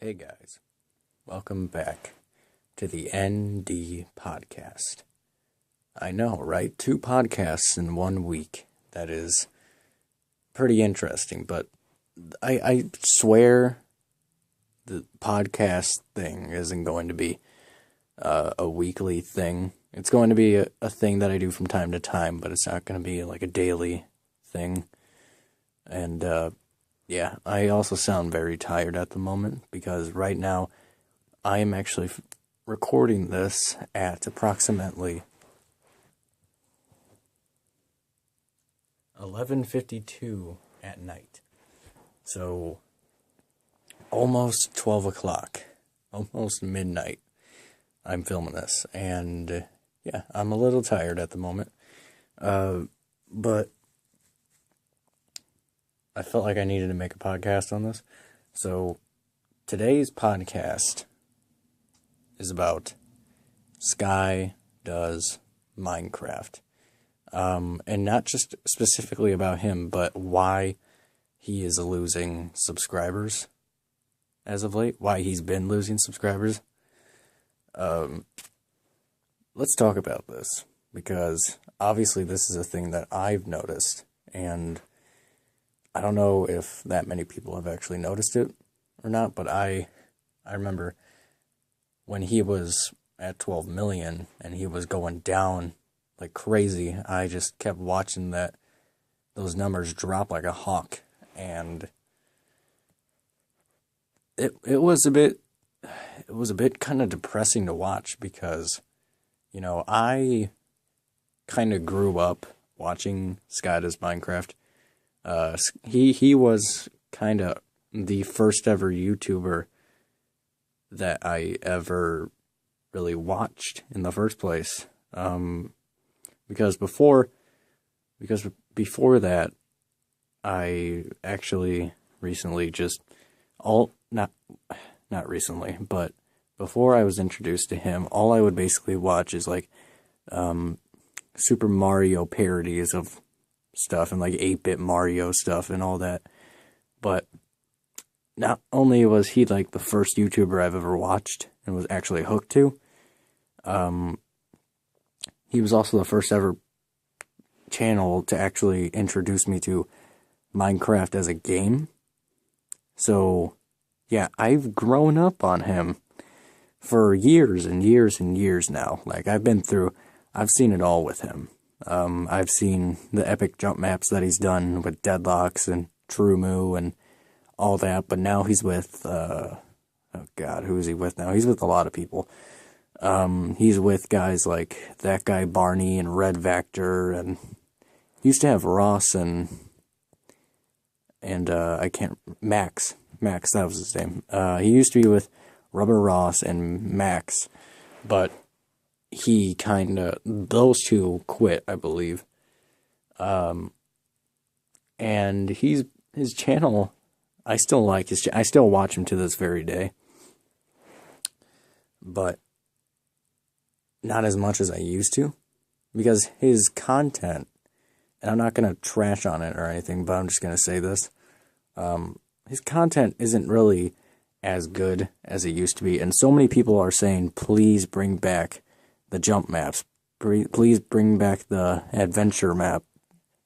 Hey guys, welcome back to the ND podcast. I know, right? 2 podcasts in 1 week. That is pretty interesting, but I swear the podcast thing isn't going to be a weekly thing. It's going to be a thing that I do from time to time, but it's not going to be like a daily thing. And yeah, I also sound very tired at the moment because right now I am actually recording this at approximately 11:52 at night. So almost 12 o'clock, almost midnight. I'm filming this, and yeah, I'm a little tired at the moment. But I felt like I needed to make a podcast on this. So today's podcast is about SkyDoesMinecraft. And not just specifically about him, but why he is losing subscribers as of late. Why he's been losing subscribers. Let's talk about this, because obviously this is a thing that I've noticed, and I don't know if that many people have actually noticed it or not, but I remember when he was at 12 million and he was going down like crazy, I just kept watching those numbers drop like a hawk, and it was a bit kind of depressing to watch, because you know, I kind of grew up watching SkyDoesMinecraft. He was kind of the first ever YouTuber that I ever really watched in the first place. Because before that, I actually recently not recently, but before I was introduced to him, all I would basically watch is like Super Mario parodies of stuff and like 8-bit Mario stuff and all that. But not only was he like the first YouTuber I've ever watched and was actually hooked to, he was also the first ever channel to actually introduce me to Minecraft as a game. So yeah, I've grown up on him for years and years and years now. Like, I've seen it all with him. I've seen the epic jump maps that he's done with Deadlocks and Truemu and all that, but now he's with, oh god, who is he with now? He's with a lot of people. He's with guys like that guy Barney and Red Vector, and he used to have Ross and Max, that was his name. He used to be with Rubber Ross and Max, but those two quit, I believe. And his channel, I still like I still watch him to this very day, but not as much as I used to, because his content, and I'm not going to trash on it or anything, but I'm just going to say this, his content isn't really as good as it used to be, and so many people are saying, please bring back the jump maps, please bring back the adventure map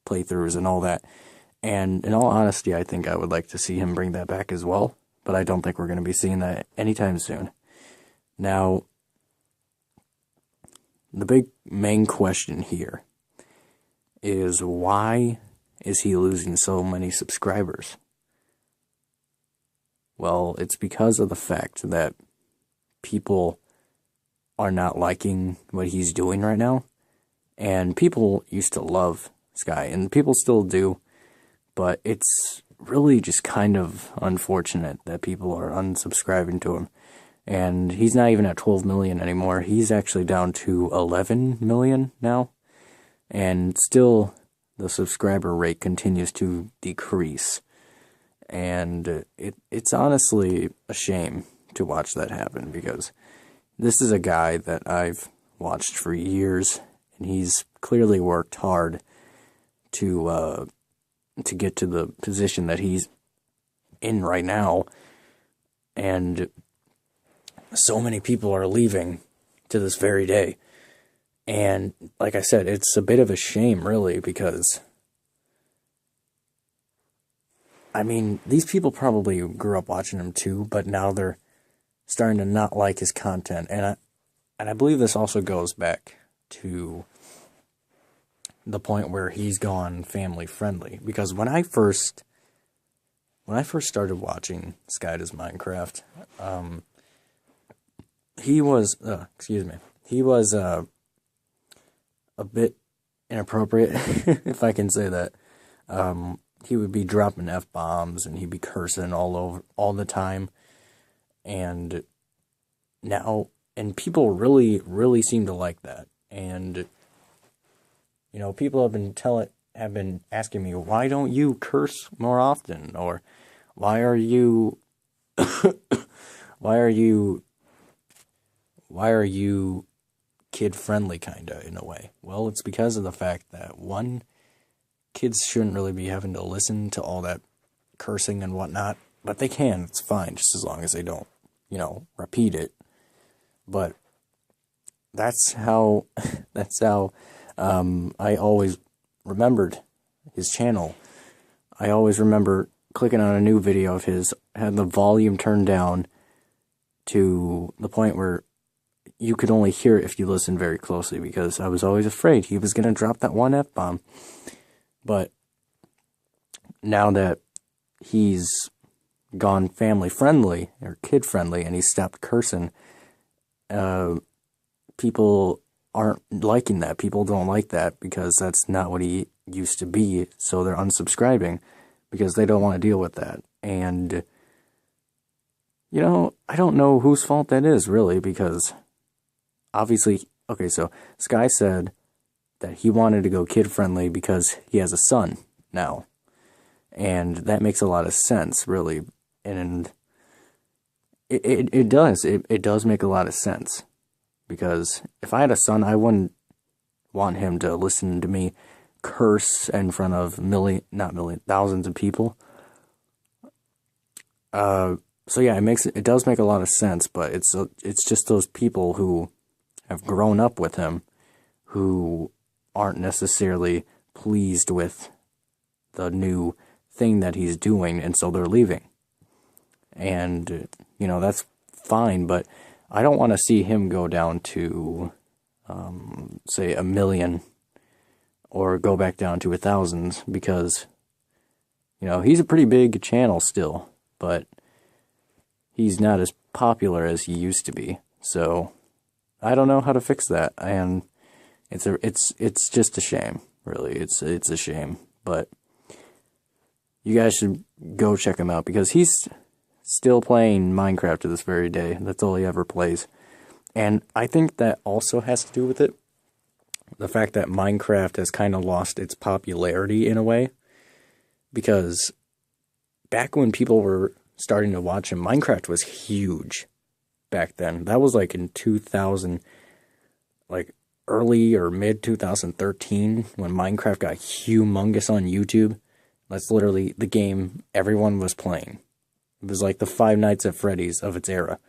playthroughs and all that. And in all honesty, I think I would like to see him bring that back as well, but I don't think we're going to be seeing that anytime soon. Now, the big main question here is, why is he losing so many subscribers? Well, it's because of the fact that people are not liking what he's doing right now. And people used to love Sky, and people still do, but it's really just kind of unfortunate that people are unsubscribing to him. And he's not even at 12 million anymore. He's actually down to 11 million now. And still, the subscriber rate continues to decrease. And it's honestly a shame to watch that happen, because this is a guy that I've watched for years, and he's clearly worked hard to get to the position that he's in right now. And so many people are leaving to this very day. And like I said, it's a bit of a shame, really, because I mean, these people probably grew up watching him too, but now they're starting to not like his content. And I believe this also goes back to the point where he's gone family friendly. Because when I first started watching SkyDoesMinecraft, he was a bit inappropriate, if I can say that. He would be dropping F-bombs and he'd be cursing all the time. And people really, really seem to like that. And, you know, people have been asking me, why don't you curse more often? Or why are you kid friendly, kinda, in a way? Well, it's because of the fact that, one, kids shouldn't really be having to listen to all that cursing and whatnot, but they can, it's fine, just as long as they don't, you know, repeat it. But that's how I always remembered his channel. I always remember clicking on a new video of his, had the volume turned down to the point where you could only hear it if you listened very closely, because I was always afraid he was going to drop that one F-bomb. But now that he's gone family friendly or kid friendly and he's stopped cursing, people aren't liking that. People don't like that because that's not what he used to be. So they're unsubscribing because they don't want to deal with that. And, you know, I don't know whose fault that is, really, because obviously, okay, so Sky said that he wanted to go kid-friendly because he has a son now. And that makes a lot of sense, really. And it does make a lot of sense. Because if I had a son, I wouldn't want him to listen to me curse in front of thousands of people. So yeah, it does make a lot of sense, but it's just those people who have grown up with him who aren't necessarily pleased with the new thing that he's doing, and so they're leaving. And, you know, that's fine, but I don't want to see him go down to, say, 1 million, or go back down to 1,000, because, you know, he's a pretty big channel still, but he's not as popular as he used to be. So I don't know how to fix that, and it's just a shame, really. It's a shame, but you guys should go check him out, because he's still playing Minecraft to this very day. That's all he ever plays. And I think that also has to do with it. The fact that Minecraft has kind of lost its popularity in a way. Because back when people were starting to watch him, Minecraft was huge back then. That was like in 2000, like early or mid 2013, when Minecraft got humongous on YouTube. That's literally the game everyone was playing. It was like the Five Nights at Freddy's of its era.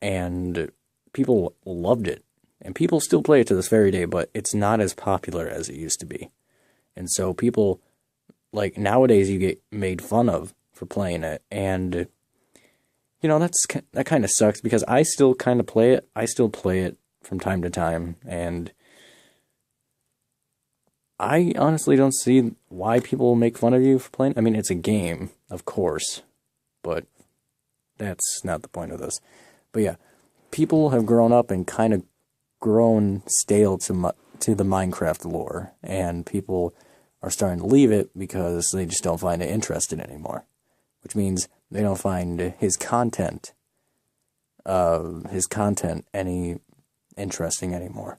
And people loved it. And people still play it to this very day, but it's not as popular as it used to be. And so people, like, nowadays you get made fun of for playing it. And, you know, that kind of sucks, because I still kind of play it. I still play it from time to time. And I honestly don't see why people make fun of you for playing. I mean, it's a game, of course, but that's not the point of this. But yeah, people have grown up and kind of grown stale to the Minecraft lore, and people are starting to leave it because they just don't find it interesting anymore. Which means they don't find his content any interesting anymore.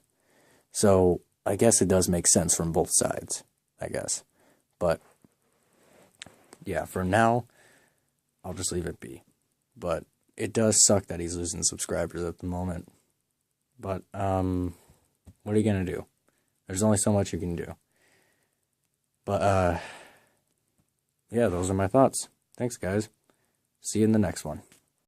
So I guess it does make sense from both sides, I guess. But yeah, for now, I'll just leave it be. But it does suck that he's losing subscribers at the moment. But what are you gonna do? There's only so much you can do. But yeah, those are my thoughts. Thanks, guys. See you in the next one.